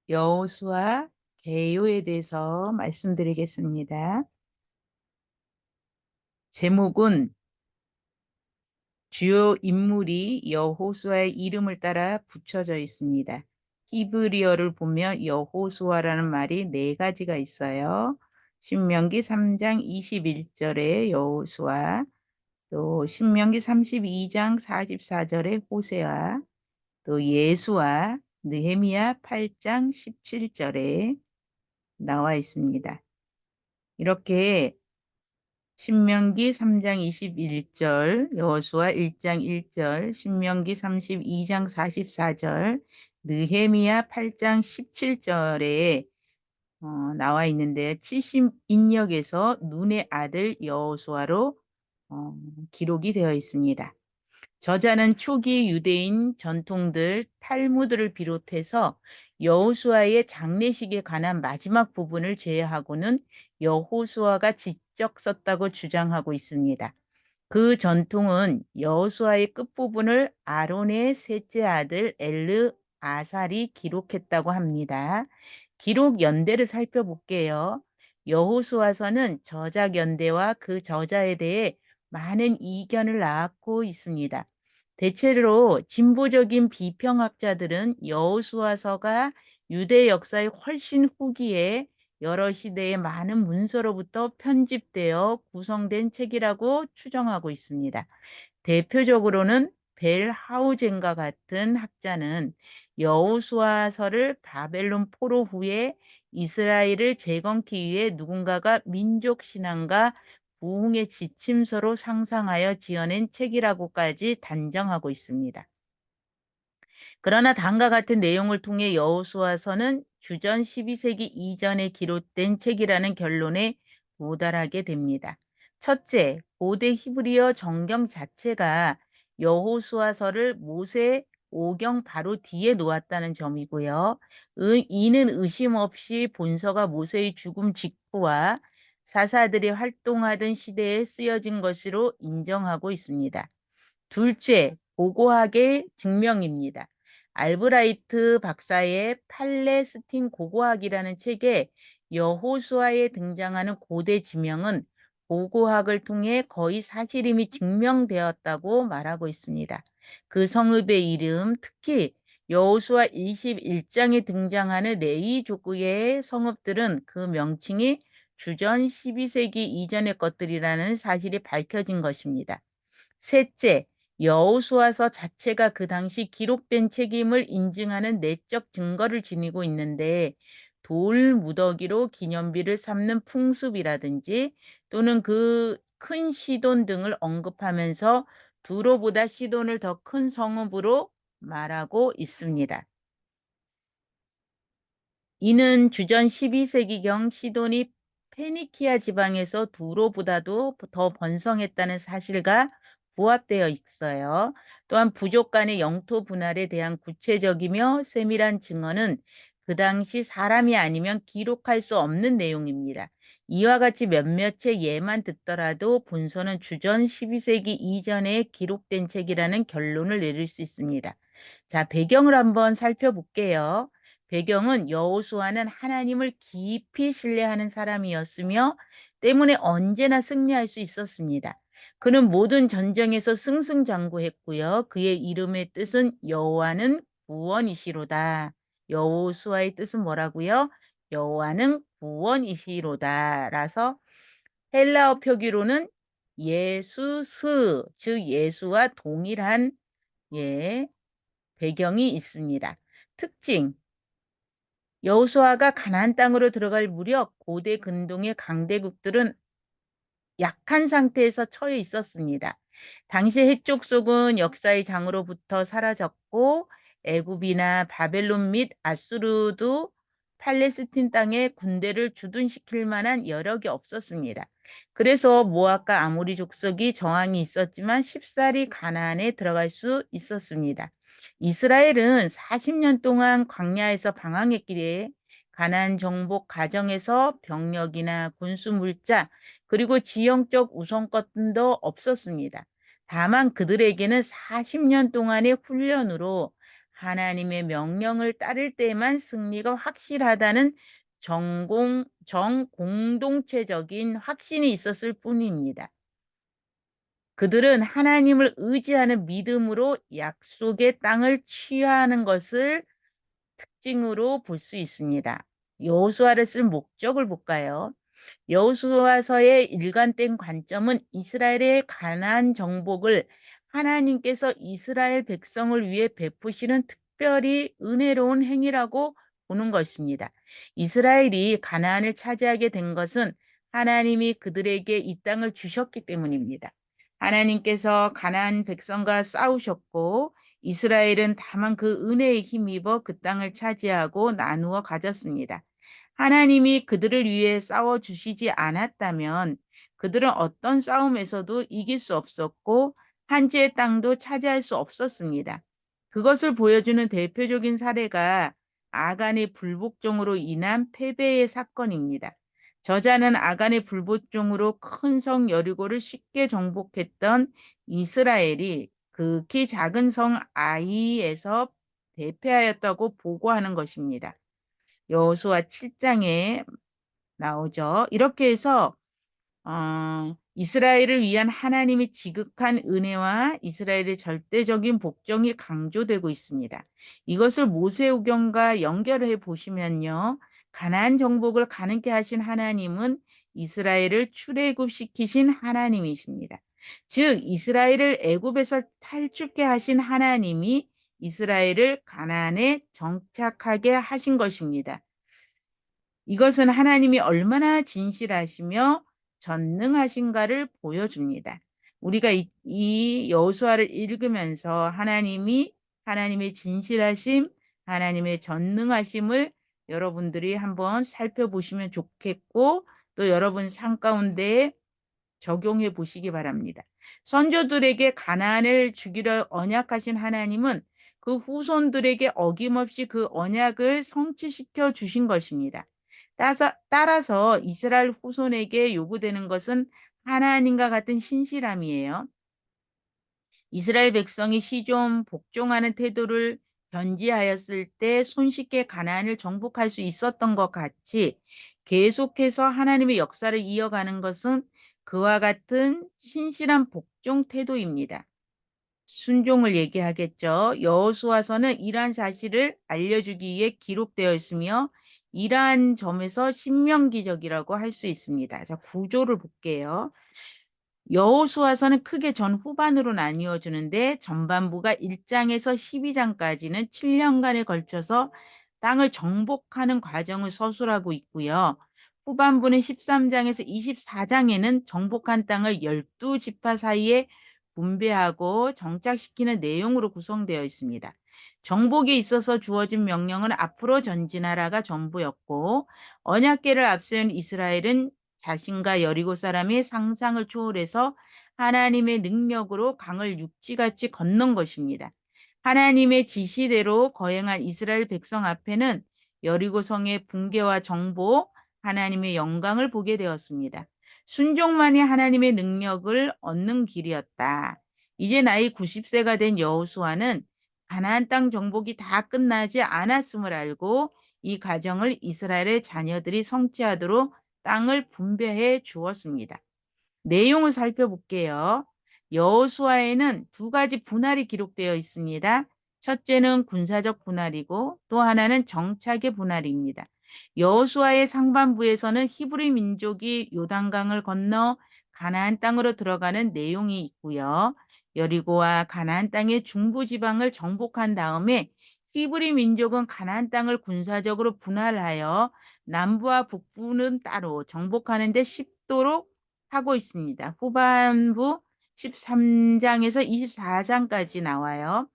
여호수아 계요에 대해서 말씀드리겠습니다. 제목은 주요 인물이 여호수아의 이름을 따라 붙여져 있습니다. 히브리어를 보면 여호수아라는 말이 네 가지가 있어요. 신명기 3장 21절에 여호수아, 또 신명기 32장 44절에 호세아, 또 예수아, 느헤미야 8장 17절에 나와 있습니다. 이렇게 신명기 3장 21절, 여호수아 1장 1절, 신명기 32장 44절, 느헤미야 8장 17절에 나와 있는데 70인역에서 눈의 아들 여호수아로 기록이 되어 있습니다. 저자는 초기 유대인 전통들 탈무드를 비롯해서 여호수아의 장례식에 관한 마지막 부분을 제외하고는 여호수아가 직접 썼다고 주장하고 있습니다. 그 전통은 여호수아의 끝부분을 아론의 셋째 아들 엘르 아살이 기록했다고 합니다. 기록 연대를 살펴볼게요. 여호수아서는 저작 연대와 그 저자에 대해 많은 이견을 낳고 있습니다. 대체로 진보적인 비평학자들은 여호수아서가 유대 역사의 훨씬 후기에 여러 시대의 많은 문서로부터 편집되어 구성된 책이라고 추정하고 있습니다. 대표적으로는 벨 하우젠과 같은 학자는 여호수아서를 바벨론 포로 후에 이스라엘을 재건기 위해 누군가가 민족 신앙과 부흥의 지침서로 상상하여 지어낸 책이라고까지 단정하고 있습니다. 그러나 다음과 같은 내용을 통해 여호수아서는 주전 12세기 이전에 기록된 책이라는 결론에 도달하게 됩니다. 첫째, 고대 히브리어 정경 자체가 여호수아서를 모세 오경 바로 뒤에 놓았다는 점이고요. 이는 의심 없이 본서가 모세의 죽음 직후와 사사들이 활동하던 시대에 쓰여진 것으로 인정하고 있습니다. 둘째, 고고학의 증명입니다. 알브라이트 박사의 팔레스틴 고고학이라는 책에 여호수아에 등장하는 고대 지명은 고고학을 통해 거의 사실임이 증명되었다고 말하고 있습니다. 그 성읍의 이름, 특히 여호수아 21장에 등장하는 레위 족구의 성읍들은 그 명칭이 주전 12세기 이전의 것들이라는 사실이 밝혀진 것입니다. 셋째, 여호수아서 자체가 그 당시 기록된 책임을 인증하는 내적 증거를 지니고 있는데 돌 무더기로 기념비를 삼는 풍습이라든지 또는 그 큰 시돈 등을 언급하면서 두로보다 시돈을 더 큰 성읍으로 말하고 있습니다. 이는 주전 12세기경 시돈이 페니키아 지방에서 두로보다도 더 번성했다는 사실과 부합되어 있어요. 또한 부족 간의 영토 분할에 대한 구체적이며 세밀한 증언은 그 당시 사람이 아니면 기록할 수 없는 내용입니다. 이와 같이 몇몇의 예만 듣더라도 본서는 주전 12세기 이전에 기록된 책이라는 결론을 내릴 수 있습니다. 자, 배경을 한번 살펴볼게요. 배경은 여호수아는 하나님을 깊이 신뢰하는 사람이었으며 때문에 언제나 승리할 수 있었습니다. 그는 모든 전쟁에서 승승장구했고요. 그의 이름의 뜻은 여호와는 구원이시로다. 여호수아의 뜻은 뭐라고요? 여호와는 구원이시로다. 라서 헬라어 표기로는 예수스, 즉 예수와 동일한 예, 배경이 있습니다. 특징, 여호수아가 가나안 땅으로 들어갈 무렵 고대 근동의 강대국들은 약한 상태에서 처해 있었습니다. 당시 해쪽 속은 역사의 장으로부터 사라졌고 애굽이나 바벨론 및 아수르도 팔레스틴 땅에 군대를 주둔시킬 만한 여력이 없었습니다. 그래서 모압과 아모리 족속이 저항이 있었지만 쉽사리 가나안에 들어갈 수 있었습니다. 이스라엘은 40년 동안 광야에서 방황했기에 가나안 정복 과정에서 병력이나 군수 물자 그리고 지형적 우선권도 없었습니다. 다만 그들에게는 40년 동안의 훈련으로 하나님의 명령을 따를 때만 승리가 확실하다는 정공동체적인 확신이 있었을 뿐입니다. 그들은 하나님을 의지하는 믿음으로 약속의 땅을 취하는 것을 특징으로 볼 수 있습니다. 여호수아를 쓴 목적을 볼까요? 여호수아서의 일관된 관점은 이스라엘의 가나안 정복을 하나님께서 이스라엘 백성을 위해 베푸시는 특별히 은혜로운 행위라고 보는 것입니다. 이스라엘이 가나안을 차지하게 된 것은 하나님이 그들에게 이 땅을 주셨기 때문입니다. 하나님께서 가나안 백성과 싸우셨고 이스라엘은 다만 그 은혜에 힘입어 그 땅을 차지하고 나누어 가졌습니다. 하나님이 그들을 위해 싸워 주시지 않았다면 그들은 어떤 싸움에서도 이길 수 없었고 한지의 땅도 차지할 수 없었습니다. 그것을 보여주는 대표적인 사례가 아간의 불복종으로 인한 패배의 사건입니다. 저자는 아간의 불복종으로 큰 성 여리고를 쉽게 정복했던 이스라엘이 극히 작은 성 아이에서 대패하였다고 보고하는 것입니다. 여호수아 7장에 나오죠. 이렇게 해서 이스라엘을 위한 하나님의 지극한 은혜와 이스라엘의 절대적인 복종이 강조되고 있습니다. 이것을 모세오경과 연결해 보시면요. 가나안 정복을 가능케 하신 하나님은 이스라엘을 출애굽시키신 하나님이십니다. 즉 이스라엘을 애굽에서 탈출케 하신 하나님이 이스라엘을 가나안에 정착하게 하신 것입니다. 이것은 하나님이 얼마나 진실하시며 전능하신가를 보여줍니다. 우리가 이 여호수아를 읽으면서 하나님의 진실하심, 하나님의 전능하심을 여러분들이 한번 살펴보시면 좋겠고 또 여러분 삶 가운데 적용해 보시기 바랍니다. 선조들에게 가나안을 주기로 언약하신 하나님은 그 후손들에게 어김없이 그 언약을 성취시켜 주신 것입니다. 따라서 이스라엘 후손에게 요구되는 것은 하나님과 같은 신실함이에요. 이스라엘 백성이 시좀 복종하는 태도를 견지하였을 때 손쉽게 가나안을 정복할 수 있었던 것 같이 계속해서 하나님의 역사를 이어가는 것은 그와 같은 신실한 복종 태도입니다. 순종을 얘기하겠죠. 여호수아서는 이러한 사실을 알려주기 위해 기록되어 있으며 이러한 점에서 신명기적이라고 할 수 있습니다. 자, 구조를 볼게요. 여호수아서는 크게 전후반으로 나뉘어 주는데 전반부가 1장에서 12장까지는 7년간에 걸쳐서 땅을 정복하는 과정을 서술하고 있고요. 후반부는 13장에서 24장에는 정복한 땅을 12지파 사이에 분배하고 정착시키는 내용으로 구성되어 있습니다. 정복에 있어서 주어진 명령은 앞으로 전진하라가 전부였고 언약궤를 앞세운 이스라엘은 자신과 여리고 사람의 상상을 초월해서 하나님의 능력으로 강을 육지같이 건넌 것입니다. 하나님의 지시대로 거행한 이스라엘 백성 앞에는 여리고 성의 붕괴와 정복, 하나님의 영광을 보게 되었습니다. 순종만이 하나님의 능력을 얻는 길이었다. 이제 나이 90세가 된 여호수아는 가나안 땅 정복이 다 끝나지 않았음을 알고 이 과정을 이스라엘의 자녀들이 성취하도록 땅을 분배해 주었습니다. 내용을 살펴볼게요. 여호수아에는 두 가지 분할이 기록되어 있습니다. 첫째는 군사적 분할이고 또 하나는 정착의 분할입니다. 여호수아의 상반부에서는 히브리 민족이 요단강을 건너 가나안 땅으로 들어가는 내용이 있고요. 여리고와 가나안 땅의 중부 지방을 정복한 다음에 히브리 민족은 가나안 땅을 군사적으로 분할하여 남부와 북부는 따로 정복하는 데 쉽도록 하고 있습니다. 후반부 13장에서 24장까지 나와요.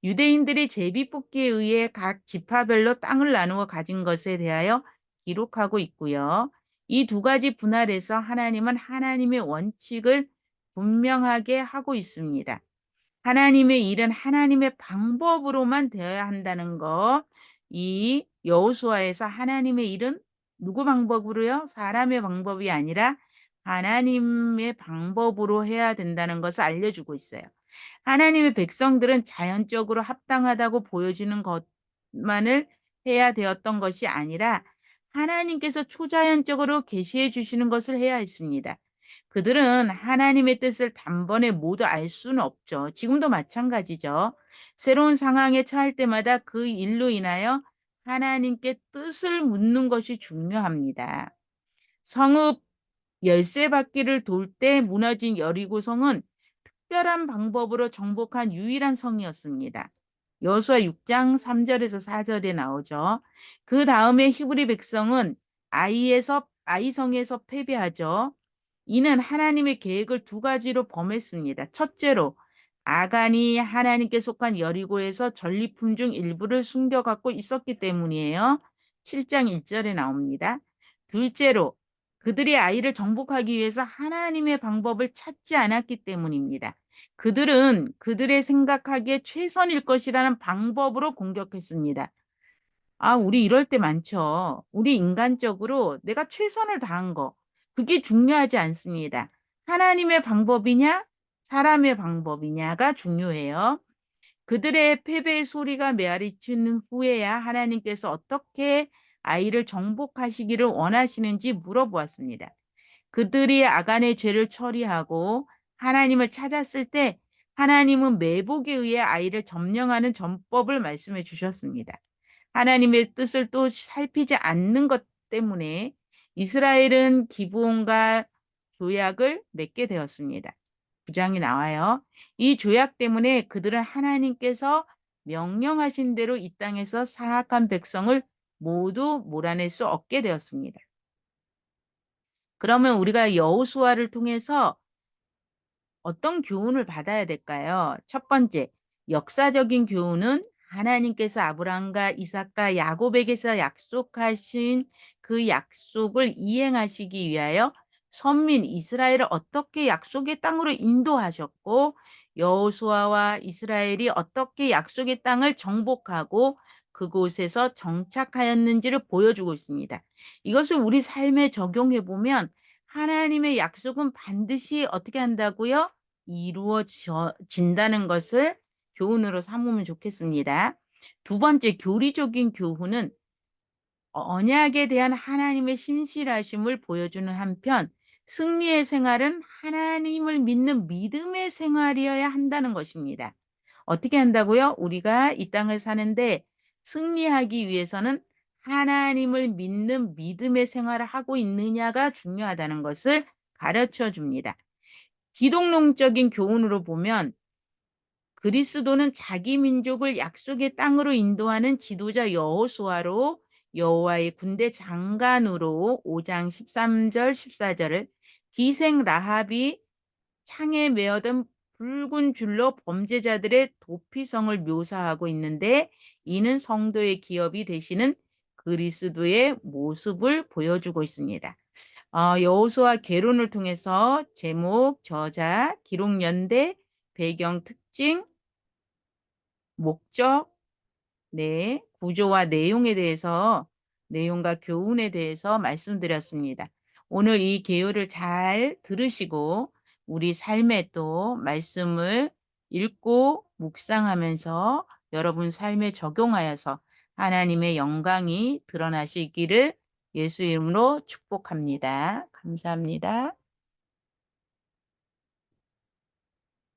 유대인들이 제비뽑기에 의해 각 지파별로 땅을 나누어 가진 것에 대하여 기록하고 있고요. 이 두 가지 분할에서 하나님은 하나님의 원칙을 분명하게 하고 있습니다. 하나님의 일은 하나님의 방법으로만 되어야 한다는 거. 이 여호수아에서 하나님의 일은 누구 방법으로요? 사람의 방법이 아니라 하나님의 방법으로 해야 된다는 것을 알려주고 있어요. 하나님의 백성들은 자연적으로 합당하다고 보여지는 것만을 해야 되었던 것이 아니라 하나님께서 초자연적으로 계시해 주시는 것을 해야 했습니다. 그들은 하나님의 뜻을 단번에 모두 알 수는 없죠. 지금도 마찬가지죠. 새로운 상황에 처할 때마다 그 일로 인하여 하나님께 뜻을 묻는 것이 중요합니다. 성읍 열쇠 바퀴를 돌 때 무너진 여리고성은 특별한 방법으로 정복한 유일한 성이었습니다. 여호수아 6장 3절에서 4절에 나오죠. 그 다음에 히브리 백성은 아이성에서 패배하죠. 이는 하나님의 계획을 두 가지로 범했습니다. 첫째로 아간이 하나님께 속한 여리고에서 전리품 중 일부를 숨겨갖고 있었기 때문이에요. 7장 1절에 나옵니다. 둘째로 그들이 아이를 정복하기 위해서 하나님의 방법을 찾지 않았기 때문입니다. 그들은 그들의 생각하기에 최선일 것이라는 방법으로 공격했습니다. 우리 이럴 때 많죠. 우리 인간적으로 내가 최선을 다한 거, 그게 중요하지 않습니다. 하나님의 방법이냐, 사람의 방법이냐가 중요해요. 그들의 패배의 소리가 메아리치는 후에야 하나님께서 어떻게 아이를 정복하시기를 원하시는지 물어보았습니다. 그들이 아간의 죄를 처리하고 하나님을 찾았을 때 하나님은 매복에 의해 아이를 점령하는 전법을 말씀해 주셨습니다. 하나님의 뜻을 또 살피지 않는 것 때문에 이스라엘은 기브온과 조약을 맺게 되었습니다. 9장이 나와요. 이 조약 때문에 그들은 하나님께서 명령하신 대로 이 땅에서 사악한 백성을 모두 몰아낼 수 없게 되었습니다. 그러면 우리가 여호수아를 통해서 어떤 교훈을 받아야 될까요? 첫 번째, 역사적인 교훈은 하나님께서 아브라함과 이삭과 야곱에게서 약속하신 그 약속을 이행하시기 위하여 선민 이스라엘을 어떻게 약속의 땅으로 인도하셨고 여호수아와 이스라엘이 어떻게 약속의 땅을 정복하고 그곳에서 정착하였는지를 보여주고 있습니다. 이것을 우리 삶에 적용해 보면 하나님의 약속은 반드시 어떻게 한다고요? 이루어진다는 것을 교훈으로 삼으면 좋겠습니다. 두 번째 교리적인 교훈은 언약에 대한 하나님의 신실하심을 보여주는 한편 승리의 생활은 하나님을 믿는 믿음의 생활이어야 한다는 것입니다. 어떻게 한다고요? 우리가 이 땅을 사는데 승리하기 위해서는 하나님을 믿는 믿음의 생활을 하고 있느냐가 중요하다는 것을 가르쳐 줍니다. 기독론적인 교훈으로 보면 그리스도는 자기 민족을 약속의 땅으로 인도하는 지도자 여호수아로 여호와의 군대 장관으로 5장 13절 14절을 기생 라합이 창에 메어든 붉은 줄로 범죄자들의 도피성을 묘사하고 있는데 이는 성도의 기업이 되시는 그리스도의 모습을 보여주고 있습니다. 여호수아 계론을 통해서 제목, 저자, 기록 연대, 배경 특징, 목적, 구조와 내용에 대해서 내용과 교훈에 대해서 말씀드렸습니다. 오늘 이 개요를 잘 들으시고 우리 삶에 또 말씀을 읽고 묵상하면서 여러분 삶에 적용하여서 하나님의 영광이 드러나시기를 예수 이름으로 축복합니다. 감사합니다.